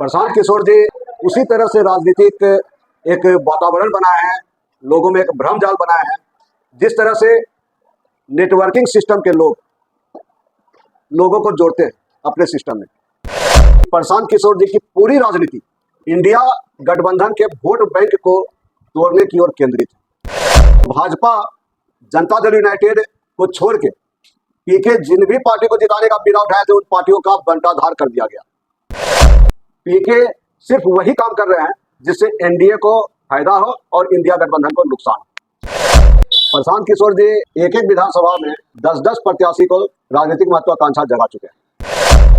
प्रशांत किशोर जी उसी तरह से राजनीतिक एक वातावरण बनाए हैं, लोगों में एक भ्रम जाल बनाए हैं। जिस तरह से नेटवर्किंग सिस्टम के लोगों को जोड़ते हैं अपने सिस्टम में, प्रशांत किशोर जी की पूरी राजनीति इंडिया गठबंधन के वोट बैंक को तोड़ने की ओर केंद्रित है। भाजपा जनता दल यूनाइटेड को छोड़ के पीके जिन भी पार्टी को जिताने का बीड़ा उठाए थे उन पार्टियों का बंटाधार कर दिया गया। पीके सिर्फ वही काम कर रहे हैं जिससे एनडीए को फायदा हो और इंडिया गठबंधन को नुकसान हो। प्रशांत किशोर जी एक एक विधानसभा में 10-10 प्रत्याशी को राजनीतिक महत्वाकांक्षा जगा चुके हैं।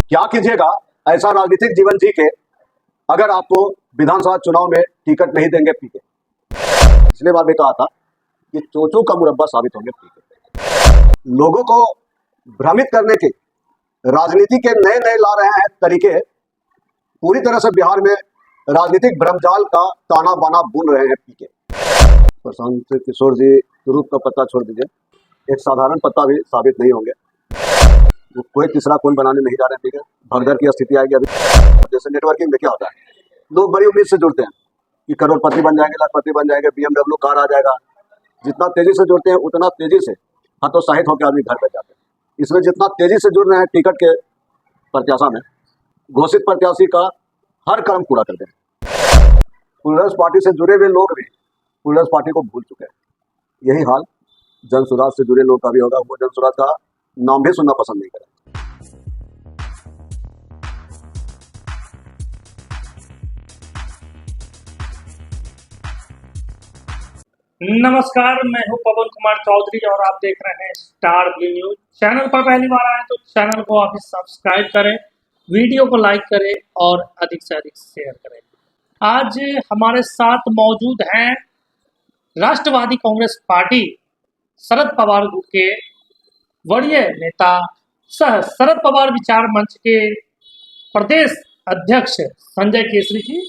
क्या कीजिएगा ऐसा राजनीतिक जीवन जी के अगर आपको विधानसभा चुनाव में टिकट नहीं देंगे पीके। पिछले बार भी कहा था कि चोचों का मुरब्बा साबित होंगे पीके। लोगों को भ्रमित करने के राजनीति के नए नए ला रहे हैं तरीके, पूरी तरह से बिहार में राजनीतिक भ्रमजाल का ताना बाना बुन रहे हैं पीके। प्रशांत किशोर जी तुरुप का पत्ता छोड़ दीजिए, एक साधारण पत्ता भी साबित नहीं होंगे। वो कोई तीसरा कौन बनाने नहीं जा रहे हैं पीके। भगदड़ की स्थिति आएगी अभी। जैसे नेटवर्किंग में क्या होता है, लोग बड़ी उम्मीद से जुड़ते हैं कि करोड़पति बन जाएंगे, लाखपति बन जाएंगे, BMW कार आ जाएगा। जितना तेजी से जुड़ते हैं उतना तेजी से हतोत्साहित होकर आदमी घर बैठ जाते हैं। इसमें जितना तेजी से जुड़ रहे हैं टिकट के प्रत्याशा में, घोषित प्रत्याशी का हर कर्म पूरा कर दें। प्लूरल्स पार्टी से जुड़े हुए लोग भी प्लूरल्स पार्टी को भूल चुके हैं। यही हाल जन सुराज से जुड़े लोग का भी होगा। वो जन सुराज का नाम भी सुनना पसंद नहीं करें। नमस्कार, मैं हूं पवन कुमार चौधरी और आप देख रहे हैं स्टार ब्लू न्यूज। चैनल पर पहली बार आए तो चैनल को अभी सब्सक्राइब करें, वीडियो को लाइक करें और अधिक से अधिक शेयर करें। आज हमारे साथ मौजूद हैं राष्ट्रवादी कांग्रेस पार्टी शरद पवार के वरीय नेता सह शरद पवार विचार मंच के प्रदेश अध्यक्ष संजय केसरी जी।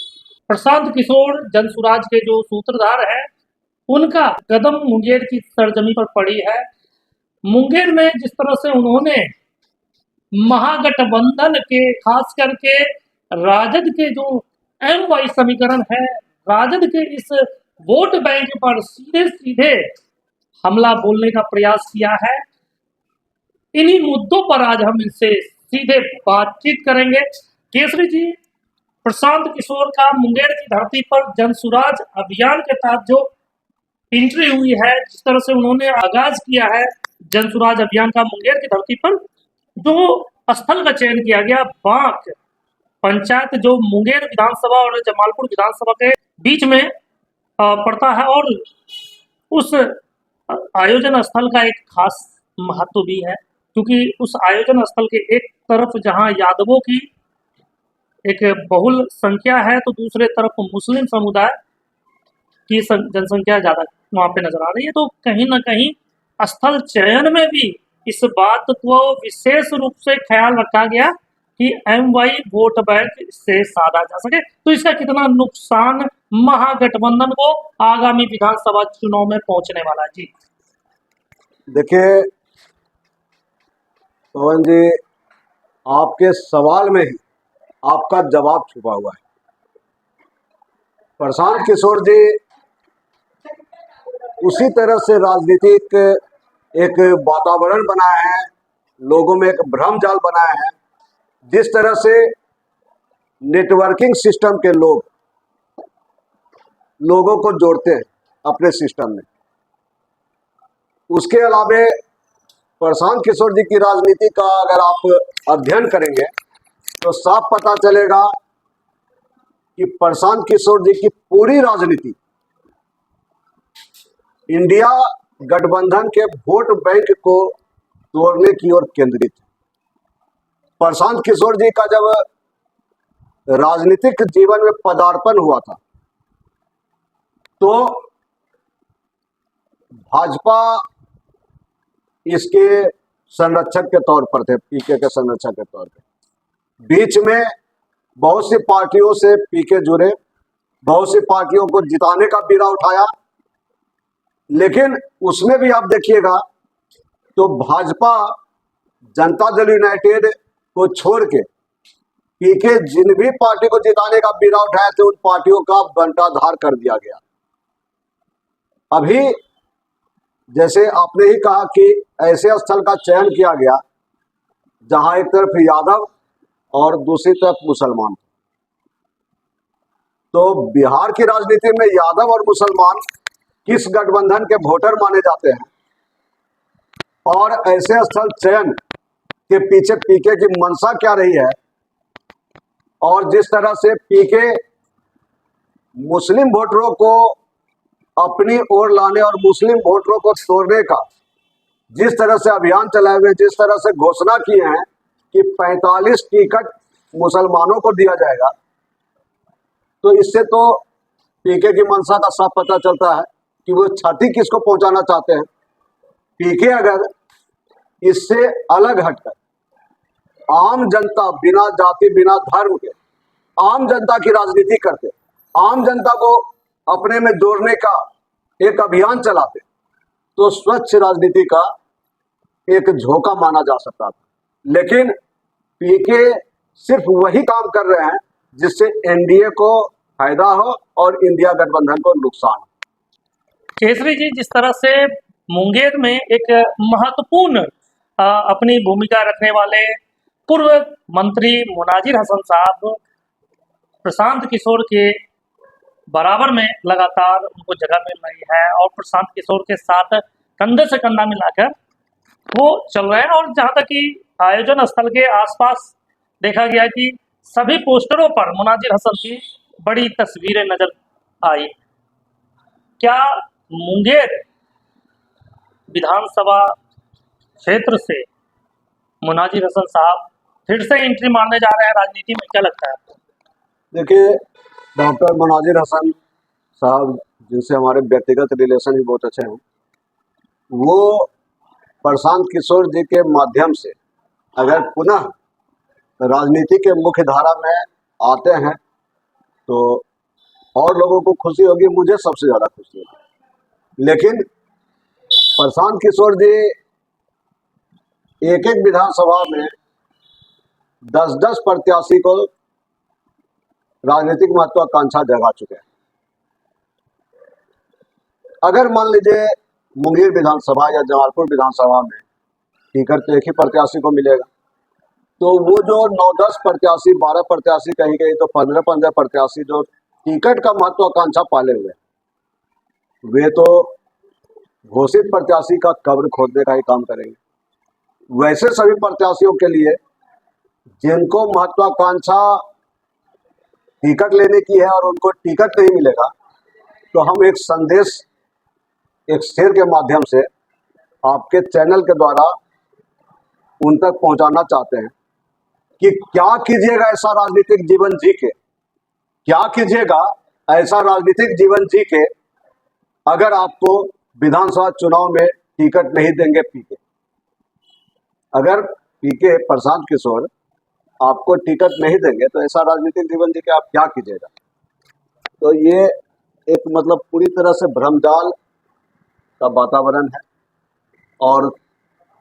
प्रशांत किशोर जनसुराज के जो सूत्रधार हैं, उनका कदम मुंगेर की सरजमी पर पड़ी है। मुंगेर में जिस तरह से उन्होंने महागठबंधन के, खास करके राजद के जो MY समीकरण है, राजद के इस वोट बैंक पर सीधे सीधे हमला बोलने का प्रयास किया है। इन्हीं मुद्दों पर आज हम इनसे सीधे बातचीत करेंगे। केसरी जी, प्रशांत किशोर का मुंगेर की धरती पर जनसुराज अभियान के तहत जो एंट्री हुई है, जिस तरह से उन्होंने आगाज किया है जनसुराज अभियान का मुंगेर की धरती पर, जो स्थल का चयन किया गया बांक पंचायत जो मुंगेर विधानसभा और जमालपुर विधानसभा के बीच में पड़ता है, और उस आयोजन स्थल का एक खास महत्व भी है, क्योंकि उस आयोजन स्थल के एक तरफ जहां यादवों की एक बहुल संख्या है तो दूसरे तरफ मुस्लिम समुदाय की जनसंख्या ज्यादा वहां पे नजर आ रही है। तो कहीं ना कहीं स्थल चयन में भी इस बात को विशेष रूप से ख्याल रखा गया कि MY वोट बैंक से साधा जा सके। तो इसका कितना नुकसान महागठबंधन को आगामी विधानसभा चुनाव में पहुंचने वाला है जी? देखिए पवन जी, आपके सवाल में ही आपका जवाब छुपा हुआ है। प्रशांत किशोर जी उसी तरह से राजनीतिक एक वातावरण बनाए हैं, लोगों में एक भ्रम जाल बनाए हैं। जिस तरह से नेटवर्किंग सिस्टम के लोगों को जोड़ते हैं अपने सिस्टम में, उसके अलावे प्रशांत किशोर जी की राजनीति का अगर आप अध्ययन करेंगे तो साफ पता चलेगा कि प्रशांत किशोर जी की पूरी राजनीति इंडिया गठबंधन के वोट बैंक को तोड़ने की ओर केंद्रित है। प्रशांत किशोर जी का जब राजनीतिक जीवन में पदार्पण हुआ था तो भाजपा इसके संरक्षक के तौर पर थे, पीके के संरक्षक के तौर पर। बीच में बहुत सी पार्टियों से पीके जुड़े, बहुत सी पार्टियों को जिताने का बीड़ा उठाया, लेकिन उसमें भी आप देखिएगा तो भाजपा जनता दल यूनाइटेड को छोड़ के पीके जिन भी पार्टी को जिताने का बीड़ा उठाए थे उन पार्टियों का बंटाधार कर दिया गया। अभी जैसे आपने ही कहा कि ऐसे स्थल का चयन किया गया जहां एक तरफ यादव और दूसरी तरफ मुसलमान, तो बिहार की राजनीति में यादव और मुसलमान किस गठबंधन के वोटर माने जाते हैं, और ऐसे स्थल चयन के पीछे पीके की मंशा क्या रही है, और जिस तरह से पीके मुस्लिम वोटरों को अपनी ओर लाने और मुस्लिम वोटरों को तोड़ने का जिस तरह से अभियान चलाए हुए, जिस तरह से घोषणा किए हैं कि 45 टिकट मुसलमानों को दिया जाएगा, तो इससे तो पीके की मंशा का साफ पता चलता है कि वो क्षति किसको पहुंचाना चाहते हैं। पीके अगर इससे अलग हटकर आम जनता, बिना जाति बिना धर्म के आम जनता की राजनीति करते, आम जनता को अपने में जोड़ने का एक अभियान चलाते, तो स्वच्छ राजनीति का एक झोंका माना जा सकता था। लेकिन पीके सिर्फ वही काम कर रहे हैं जिससे एनडीए को फायदा हो और इंडिया गठबंधन को नुकसान हो। केसरी जी, जिस तरह से मुंगेर में एक महत्वपूर्ण अपनी भूमिका रखने वाले पूर्व मंत्री मुनाजिर हसन साहब प्रशांत किशोर के बराबर में लगातार उनको जगह मिल रही है और प्रशांत किशोर के साथ कंधे से कंधा मिलाकर वो चल रहे हैं। और जहाँ तक कि आयोजन स्थल के आसपास देखा गया कि सभी पोस्टरों पर मुनाजिर हसन की बड़ी तस्वीरें नजर आई। क्या मुंगेर विधानसभा क्षेत्र से मुनाजिर हसन साहब फिर से एंट्री मारने जा रहे हैं राजनीति में, क्या लगता है आपको? देखिए, डॉक्टर मुनाजिर हसन साहब, जिनसे हमारे व्यक्तिगत रिलेशन भी बहुत अच्छे हैं, वो प्रशांत किशोर जी के माध्यम से अगर पुनः राजनीति के मुख्य धारा में आते हैं तो और लोगों को खुशी होगी, मुझे सबसे ज़्यादा खुशी होगी। लेकिन प्रशांत किशोर जी एक एक विधानसभा में 10-10 प्रत्याशी को राजनीतिक महत्वाकांक्षा जगा चुके हैं। अगर मान लीजिए मुंगेर विधानसभा या जमालपुर विधानसभा में टिकट तो एक ही प्रत्याशी को मिलेगा, तो वो जो 9-10 प्रत्याशी, 12 प्रत्याशी, कहीं कहीं तो 15-15 प्रत्याशी जो टिकट का महत्वाकांक्षा पाले हुए, वे तो घोषित प्रत्याशी का कब्र खोदने का ही काम करेंगे। वैसे सभी प्रत्याशियों के लिए जिनको महत्वाकांक्षा टिकट लेने की है और उनको टिकट नहीं मिलेगा, तो हम एक संदेश एक शेर के माध्यम से आपके चैनल के द्वारा उन तक पहुंचाना चाहते हैं कि क्या कीजिएगा ऐसा राजनीतिक जीवन जी के, क्या कीजिएगा ऐसा राजनीतिक जीवन जी के अगर आपको विधानसभा चुनाव में टिकट नहीं देंगे पीके। अगर पीके प्रशांत किशोर आपको टिकट नहीं देंगे तो ऐसा राजनीतिक जीवन जी के आप क्या कीजिएगा। तो ये एक मतलब पूरी तरह से भ्रमजाल का वातावरण है, और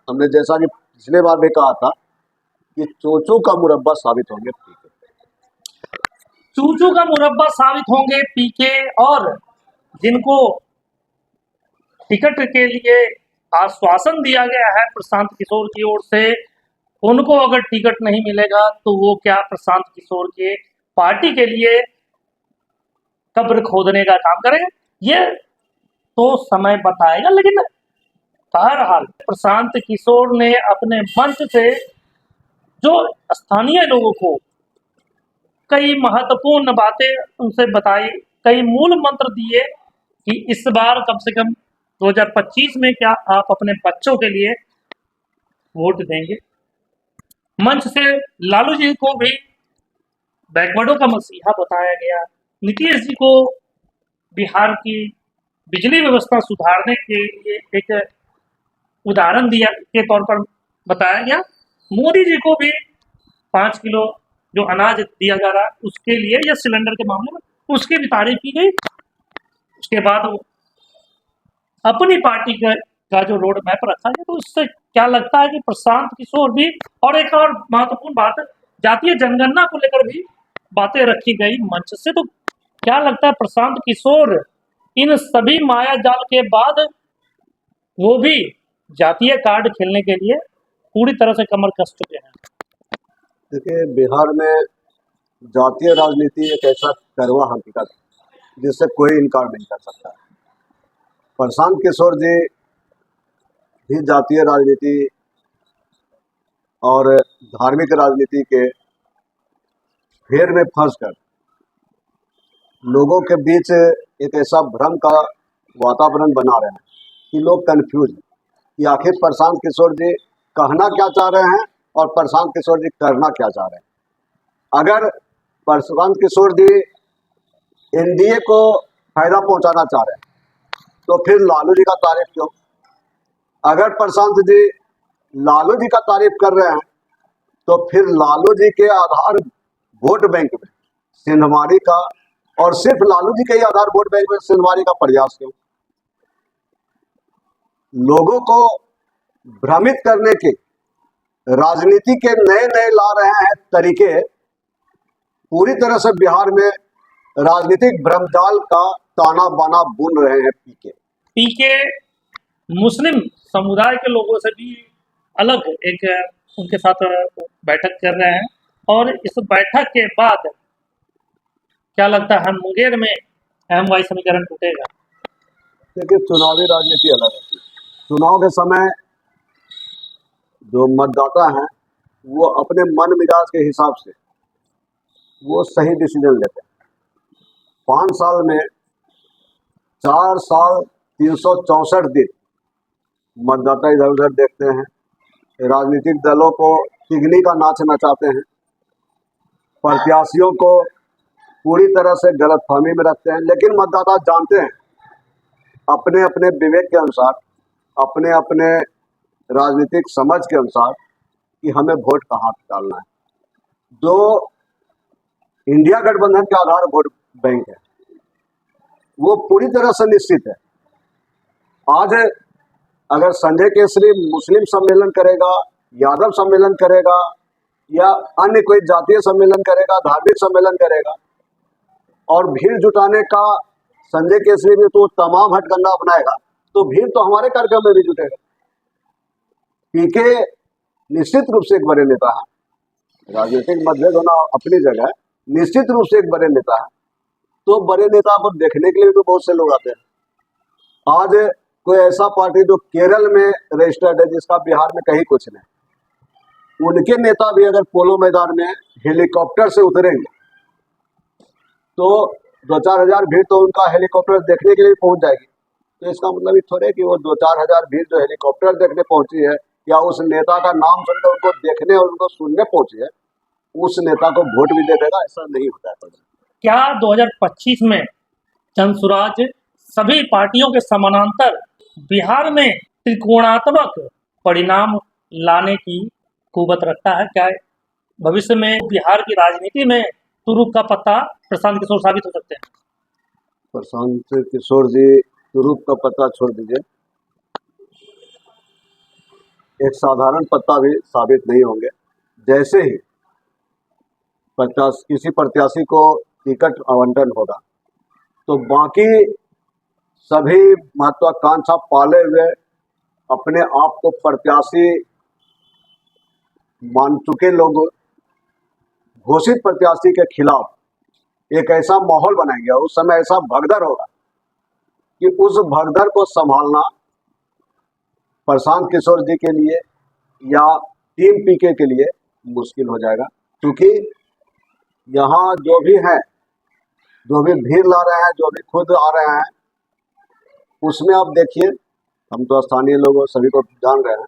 हमने जैसा कि पिछले बार भी कहा था कि चोचों का मुरब्बा साबित होंगे पीके। चूचू का मुरब्बा साबित होंगे पीके, और जिनको टिकट के लिए आश्वासन दिया गया है प्रशांत किशोर की ओर से, उनको अगर टिकट नहीं मिलेगा तो वो क्या प्रशांत किशोर के पार्टी के लिए कब्र खोदने का काम करेंगे, ये तो समय बताएगा। लेकिन बहरहाल प्रशांत किशोर ने अपने मंच से जो स्थानीय लोगों को कई महत्वपूर्ण बातें उनसे बताई, कई मूल मंत्र दिए कि इस बार कम से कम 2025 में क्या आप अपने बच्चों के लिए वोट देंगे। मंच से लालू जी को भी बैकवर्डों का मसीहा बताया गया, नीतीश जी को बिहार की बिजली व्यवस्था सुधारने के लिए एक उदाहरण दिया के तौर पर बताया गया, मोदी जी को भी 5 किलो जो अनाज दिया जा रहा है उसके लिए या सिलेंडर के मामले में उसकी भी तारीफ की गई। उसके बाद अपनी पार्टी का जो रोड मैप रखा गया, तो उससे क्या लगता है कि प्रशांत किशोर भी, और एक और महत्वपूर्ण बात, जातीय जनगणना को लेकर भी बातें रखी गई मंच से। तो क्या लगता है प्रशांत किशोर इन सभी माया जाल के बाद वो भी जातीय कार्ड खेलने के लिए पूरी तरह से कमर कस चुके हैं? देखिए, बिहार में जातीय राजनीति एक ऐसा कड़वा हकीकत है जिससे कोई इनकार नहीं कर सकता। प्रशांत किशोर जी भी जातीय राजनीति और धार्मिक राजनीति के फेर में फंसकर लोगों के बीच एक ऐसा भ्रम का वातावरण बना रहे हैं कि लोग कंफ्यूज हैं कि आखिर प्रशांत किशोर जी कहना क्या चाह रहे हैं और प्रशांत किशोर जी करना क्या चाह रहे हैं। अगर प्रशांत किशोर जी एनडीए को फायदा पहुंचाना चाह रहे हैं तो फिर लालू जी का तारीफ क्यों? अगर प्रशांत जी लालू जी का तारीफ कर रहे हैं तो फिर लालू जी के आधार वोट बैंक में सिंधमारी का, और सिर्फ लालू जी के ही आधार वोट बैंक में सिंधमारी का प्रयास क्यों? लोगों को भ्रमित करने के राजनीति के नए नए ला रहे हैं तरीके। पूरी तरह से बिहार में राजनीतिक भ्रमजाल का ताना बाना बुन रहे हैं पीके मुस्लिम समुदाय के लोगों से भी अलग एक उनके साथ बैठक कर रहे हैं। और इस बैठक के बाद क्या लगता है मुंगेर में अहमवाई समीकरण टूटेगा? देखिए, चुनावी राजनीति अलग होती है। चुनाव के समय जो मतदाता हैं वो अपने मन मिजाज के हिसाब से वो सही डिसीजन लेते हैं। 5 साल में 4 साल 364 दिन मतदाता इधर उधर देखते हैं, राजनीतिक दलों को तिगनी का नाच नचाते हैं, प्रत्याशियों को पूरी तरह से गलतफहमी में रखते हैं। लेकिन मतदाता जानते हैं अपने अपने विवेक के अनुसार, अपने अपने राजनीतिक समझ के अनुसार कि हमें वोट कहाँ डालना है। जो इंडिया गठबंधन के आधार वोट बैंक है वो पूरी तरह से निश्चित है। आज अगर संजय केसरी मुस्लिम सम्मेलन करेगा, यादव सम्मेलन करेगा या अन्य कोई जातीय सम्मेलन करेगा, धार्मिक सम्मेलन करेगा और भीड़ जुटाने का संजय केसरी भी तो तमाम हथकंडा अपनाएगा तो भीड़ तो हमारे कार्यक्रम में भी जुटेगा। पीके निश्चित रूप से एक बड़े नेता है, राजनीतिक मतभेद होना अपनी जगह है, निश्चित रूप से एक बड़े नेता है। तो बड़े नेता को देखने के लिए तो बहुत से लोग आते हैं। आज कोई ऐसा पार्टी जो केरल में रजिस्टर्ड है जिसका बिहार में कहीं कुछ नहीं, उनके नेता भी अगर पोलो मैदान में हेलीकॉप्टर से उतरेंगे तो 2-4 हजार भीड़ तो उनका हेलीकॉप्टर देखने के लिए पहुंच जाएगी। तो इसका मतलब ये थोड़े कि वो 2-4 हजार भीड़ जो हेलीकॉप्टर देखने पहुंची है या उस नेता का नाम सुनकर उनको देखने और उनको सुनने पहुंची है, उस नेता को वोट भी दे देगा, ऐसा नहीं होता है। क्या 2025 में जनसुराज सभी पार्टियों के समानांतर बिहार में त्रिकोणात्मक परिणाम लाने की कुवत रखता है? क्या भविष्य में बिहार की राजनीति में तुरुप का पत्ता प्रशांत किशोर साबित हो सकते हैं? प्रशांत किशोर जी तुरुप का पत्ता छोड़ दीजिए, एक साधारण पत्ता भी साबित नहीं होंगे। जैसे ही किसी प्रत्याशी को टिकट आवंटन होगा तो बाकी सभी महत्वाकांक्षा पाले हुए अपने आप को प्रत्याशी मान चुके लोग घोषित प्रत्याशी के खिलाफ एक ऐसा माहौल बनाएंगे, उस समय ऐसा भगदड़ होगा कि उस भगदड़ को संभालना प्रशांत किशोर जी के लिए या टीम पीके के लिए मुश्किल हो जाएगा। क्योंकि यहाँ जो भी हैं, जो भी भीड़ ला रहे हैं, जो भी खुद आ रहे हैं, उसमें आप देखिए, हम तो स्थानीय लोगों सभी को जान रहे हैं,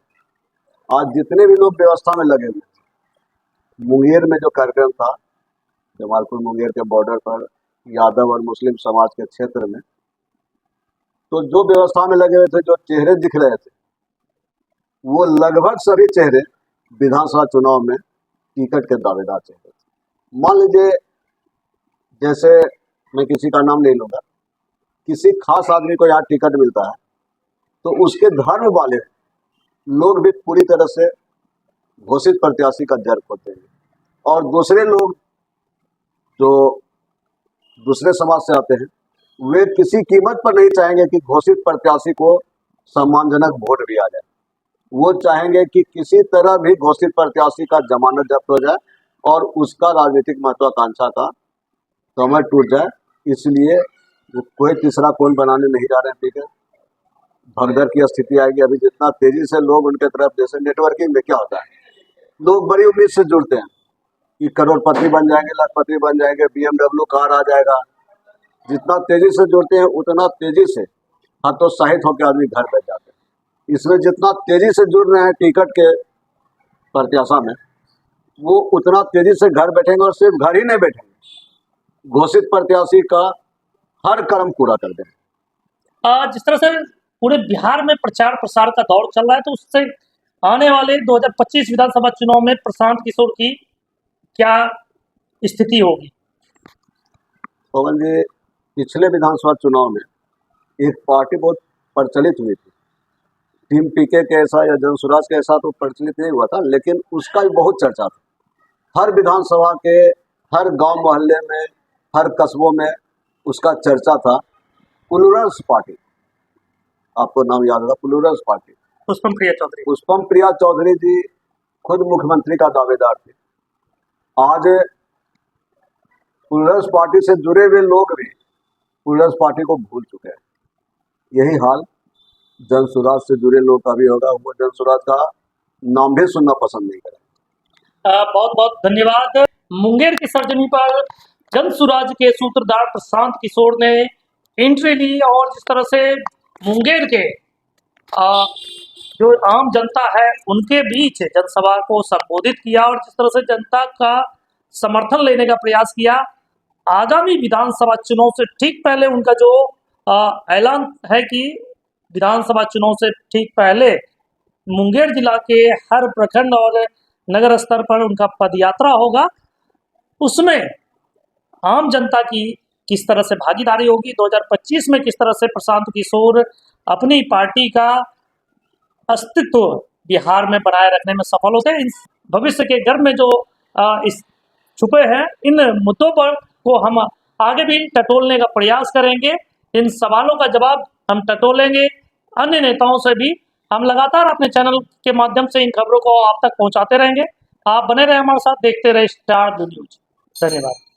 आज जितने भी लोग व्यवस्था में लगे हुए, मुंगेर में जो कार्यक्रम था जमालपुर मुंगेर के बॉर्डर पर यादव और मुस्लिम समाज के क्षेत्र में, तो जो व्यवस्था में लगे हुए थे, जो चेहरे दिख रहे थे, वो लगभग सभी चेहरे विधानसभा चुनाव में टिकट के दावेदार चेहरे थे। मान लीजिए, जैसे मैं किसी का नाम नहीं लूँगा, किसी खास आदमी को यहाँ टिकट मिलता है तो उसके धर्म वाले लोग भी पूरी तरह से घोषित प्रत्याशी का जर होते हैं। और दूसरे लोग जो दूसरे समाज से आते हैं वे किसी कीमत पर नहीं चाहेंगे कि घोषित प्रत्याशी को सम्मानजनक वोट दिया जाए। वो चाहेंगे कि किसी तरह भी घोषित प्रत्याशी का जमानत जब्त हो जाए और उसका राजनीतिक महत्वाकांक्षा का कमर टूट जाए। इसलिए वो कोई तीसरा कौन बनाने नहीं जा रहे हैं। ठीक है, भगदड़ की स्थिति आएगी। अभी जितना तेजी से लोग उनके तरफ, जैसे नेटवर्किंग में क्या होता है, लोग बड़ी उम्मीद से जुड़ते हैं कि करोड़पति बन जाएंगे, लाखपति बन जाएंगे, BMW कार आ जाएगा। जितना तेजी से जुड़ते हैं उतना तेजी से हतोत्साहित होकर आदमी घर बैठ जाते हैं। इसमें जितना तेजी से जुड़ रहे हैं टिकट के प्रत्याशा में, वो उतना तेजी से घर बैठेंगे और सिर्फ घर ही नहीं बैठेंगे, घोषित प्रत्याशी का हर कर्म पूरा कर देंगे। जिस तरह से पूरे बिहार में प्रचार प्रसार का दौर चल रहा है, तो उससे आने वाले 2025 विधानसभा चुनाव में प्रशांत किशोर की क्या स्थिति होगी? पवन जी, पिछले विधानसभा चुनाव में एक पार्टी बहुत प्रचलित हुई थी, टीम पीके के ऐसा या जनसुराज के ऐसा तो प्रचलित नहीं हुआ था, लेकिन उसका भी बहुत चर्चा था। हर विधानसभा के हर गांव मोहल्ले में, हर कस्बों में उसका चर्चा था। प्लूरल्स पार्टी, आपको नाम याद होगा, प्लूरल्स पार्टी। पुष्पम प्रिया चौधरी। पुष्पम प्रिया चौधरी जी खुद मुख्यमंत्री का दावेदार थे। आज प्लूरल्स पार्टी से जुड़े हुए लोग भी प्लूरल्स पार्टी को भूल चुके हैं। यही हाल जनसुराज से जुड़े लोग का भी होगा। वो जनसुराज का नाम भी सुनना पसंद नहीं करें। बहुत बहुत धन्यवाद। मुंगेर की सरजमी पर जनसुराज के सूत्रधार प्रशांत किशोर ने एंट्री ली और जिस तरह से मुंगेर के जो आम जनता है उनके बीच जनसभा को संबोधित किया और जिस तरह से जनता का समर्थन लेने का प्रयास किया। आगामी विधानसभा चुनाव से ठीक पहले उनका जो ऐलान है कि विधानसभा चुनाव से ठीक पहले मुंगेर जिला के हर प्रखंड और नगर स्तर पर उनका पदयात्रा होगा। उसमें आम जनता की किस तरह से भागीदारी होगी, 2025 में किस तरह से प्रशांत किशोर अपनी पार्टी का अस्तित्व बिहार में बनाए रखने में सफल होते हैं, इन भविष्य के गर्भ में जो इस छुपे हैं, इन मुद्दों पर को हम आगे भी टटोलने का प्रयास करेंगे। इन सवालों का जवाब हम टटोलेंगे। अन्य नेताओं से भी हम लगातार अपने चैनल के माध्यम से इन खबरों को आप तक पहुंचाते रहेंगे। आप बने रहे हमारे साथ, देखते रहे स्टार न्यूज। धन्यवाद।